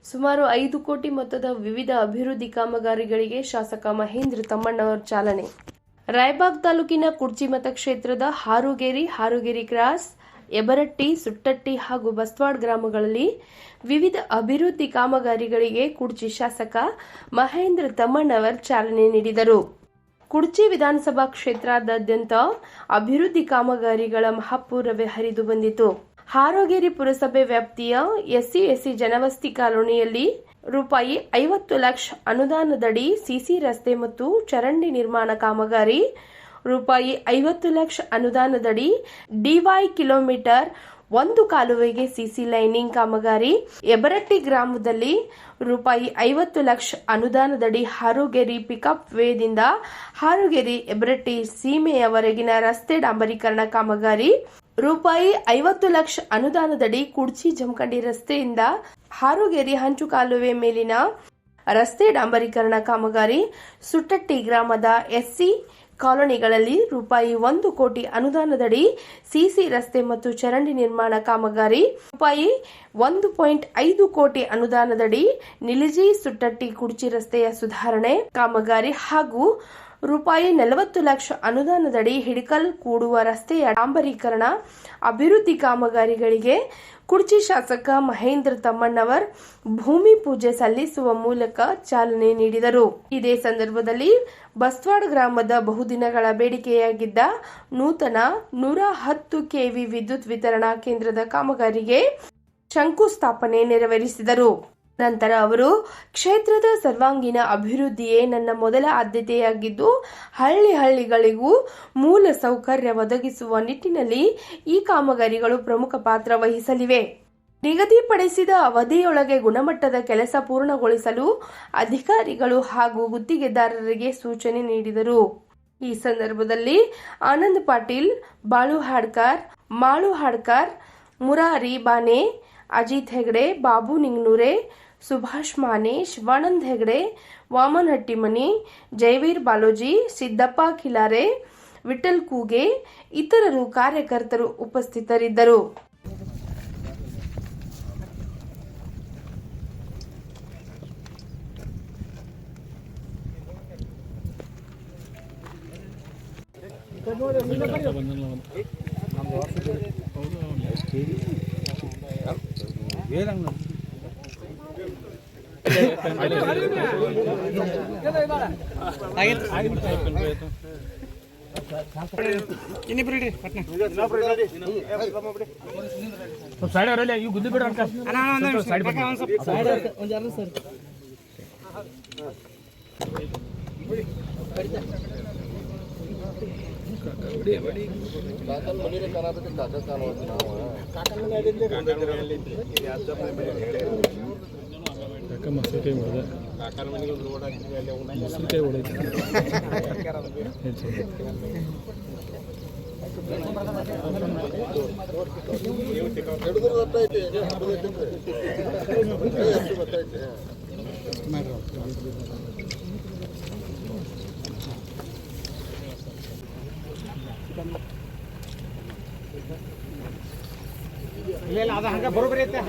ಸುಮಾರು 5 ಕೋಟಿ ಮೊತ್ತದ ವಿವಿಧ ಅಭಿವೃದ್ಧಿ ಕಾಮಗಾರಿಗಳಿಗೆ ಶಾಸಕ ಮಹೇಂದ್ರ ತಮ್ಮಣ್ಣವರ ಚಾಲನೆ. ರಾಯಬಾಗ್ ತಾಲೂಕಿನ ಕುಡ್ಚಿ ಮತಕ್ಷೇತ್ರದ ಹಾರುಗೇರಿ ಕ್ರಾಸ್, ಯಬರಟ್ಟಿ, ಸುಟ್ಟಟ್ಟಿ ಹಾಗೂ ಬಸ್ವಾಡ್ ಗ್ರಾಮಗಳಲ್ಲಿ ವಿವಿಧ ಅಭಿವೃದ್ಧಿ ಕಾಮಗಾರಿಗಳಿಗೆ ಕುಡ್ಚಿ ಶಾಸಕ ಮಹೇಂದ್ರ ತಮ್ಮಣ್ಣವರ ಚಾಲನೆ ನೀಡಿದರು. ಕುಡ್ಚಿ ವಿಧಾನಸಭಾ ಕ್ಷೇತ್ರಾದ್ಯಂತ ಅಭಿವೃದ್ಧಿ ಕಾಮಗಾರಿಗಳ ಮಹಾಪೂರವೇ ಹರಿದು ಬಂದಿತು. ಹಾರೋಗೇರಿ ಪುರಸಭೆ ವ್ಯಾಪ್ತಿಯ ಎಸ್ಸಿ ಜನವಸತಿ ಕಾಲೋನಿಯಲ್ಲಿ ರೂಪಾಯಿ 50 ಲಕ್ಷ ಅನುದಾನದಡಿ ಸಿಸಿ ರಸ್ತೆ ಮತ್ತು ಚರಂಡಿ ನಿರ್ಮಾಣ ಕಾಮಗಾರಿ, ರೂಪಾಯಿ 50 ಲಕ್ಷ ಅನುದಾನದಡಿ ಡಿವೈ ಕಿಲೋಮೀಟರ್ 1 ಕಾಲುವೆಗೆ ಸಿಸಿ ಲೈನಿಂಗ್ ಕಾಮಗಾರಿ, ಯಬರಟ್ಟಿ ಗ್ರಾಮದಲ್ಲಿ ರೂಪಾಯಿ 50 ಲಕ್ಷ ಅನುದಾನದಡಿ ಹಾರೋಗೇರಿ ಪಿಕಪ್ ವೇದಿಂದ ಹಾರೋಗೇರಿ ಯಬರಟ್ಟಿ ಸೀಮೆಯವರೆಗಿನ ರಸ್ತೆ ಡಾಂಬರೀಕರಣ ಕಾಮಗಾರಿ, ರೂಪಾಯಿ 50 ಲಕ್ಷ ಅನುದಾನದಡಿ ಕುಡ್ಚಿ ಜಮಖಂಡಿ ರಸ್ತೆಯಿಂದ ಹಾರೋಗೇರಿ ಹಂಚು ಕಾಲುವೆ ಮೇಲಿನ ರಸ್ತೆ ಡಾಂಬರೀಕರಣ ಕಾಮಗಾರಿ, ಸುಟ್ಟಟ್ಟಿ ಗ್ರಾಮದ ಎಸ್ಸಿ ಕಾಲೋನಿಗಳಲ್ಲಿ ರೂಪಾಯಿ 1 ಕೋಟಿ ಅನುದಾನದಡಿ ಸಿಸಿ ರಸ್ತೆ ಮತ್ತು ಚರಂಡಿ ನಿರ್ಮಾಣ ಕಾಮಗಾರಿ, ರೂಪಾಯಿ 1.5 ಕೋಟಿ ಅನುದಾನದಡಿ ನಿಲಜಿ ಸುಟ್ಟಟ್ಟಿ ಕುಡ್ಚಿ ರಸ್ತೆಯ ಸುಧಾರಣೆ ಕಾಮಗಾರಿ ಹಾಗೂ ರೂಪಾಯಿ 40 ಲಕ್ಷ ಅನುದಾನದಡಿ ಹಿಡಕಲ್ ಕೂಡುವ ರಸ್ತೆಯ ಡಾಂಬರೀಕರಣ ಅಭಿವೃದ್ಧಿ ಕಾಮಗಾರಿಗಳಿಗೆ ಕುಡ್ಚಿ ಶಾಸಕ ಮಹೇಂದ್ರ ತಮ್ಮಣ್ಣವರ್ ಭೂಮಿ ಪೂಜೆ ಸಲ್ಲಿಸುವ ಮೂಲಕ ಚಾಲನೆ ನೀಡಿದರು. ಇದೇ ಸಂದರ್ಭದಲ್ಲಿ ಬಸ್ವಾಡ್ ಗ್ರಾಮದ ಬಹುದಿನಗಳ ಬೇಡಿಕೆಯಾಗಿದ್ದ ನೂತನ 110 ಕೆವಿ ವಿದ್ಯುತ್ ವಿತರಣಾ ಕೇಂದ್ರದ ಕಾಮಗಾರಿಗೆ ಶಂಕುಸ್ಥಾಪನೆ ನೆರವೇರಿಸಿದರು. ನಂತರ ಅವರು ಕ್ಷೇತ್ರದ ಸರ್ವಾಂಗೀಣ ಅಭಿವೃದ್ಧಿಯೇ ನನ್ನ ಮೊದಲ ಆದ್ಯತೆಯಾಗಿದ್ದು, ಹಳ್ಳಿಗಳಿಗೂ ಮೂಲ ಸೌಕರ್ಯ ಒದಗಿಸುವ ನಿಟ್ಟಿನಲ್ಲಿ ಈ ಕಾಮಗಾರಿಗಳು ಪ್ರಮುಖ ಪಾತ್ರ ವಹಿಸಲಿವೆ. ನಿಗದಿಪಡಿಸಿದ ಅವಧಿಯೊಳಗೆ ಗುಣಮಟ್ಟದ ಕೆಲಸ ಪೂರ್ಣಗೊಳಿಸಲು ಅಧಿಕಾರಿಗಳು ಹಾಗೂ ಗುತ್ತಿಗೆದಾರರಿಗೆ ಸೂಚನೆ ನೀಡಿದರು. ಈ ಸಂದರ್ಭದಲ್ಲಿ ಆನಂದ್ ಪಾಟೀಲ್, ಬಾಳು ಹಾಡ್ಕರ್, ಮುರಾರಿ ಬಾನೆ, ಅಜಿತ್ ಹೆಗಡೆ, ಬಾಬು ನಿಂಗ್ನೂರೆ, ಸುಭಾಷ್ ಮಾನೆ, ಶಿವಾನಂದ್ ಹೆಗಡೆ, ವಾಮನ್ ಹಟ್ಟಿಮನಿ, ಜೈವೀರ್ ಬಾಲೋಜಿ, ಸಿದ್ದಪ್ಪ ಖಿಲಾರೆ, ವಿಠಲ್ ಕೂಗೆ ಇತರರು ಕಾರ್ಯಕರ್ತರು ಉಪಸ್ಥಿತರಿದ್ದರು. ಬರೋಬರಿ ಐತೆ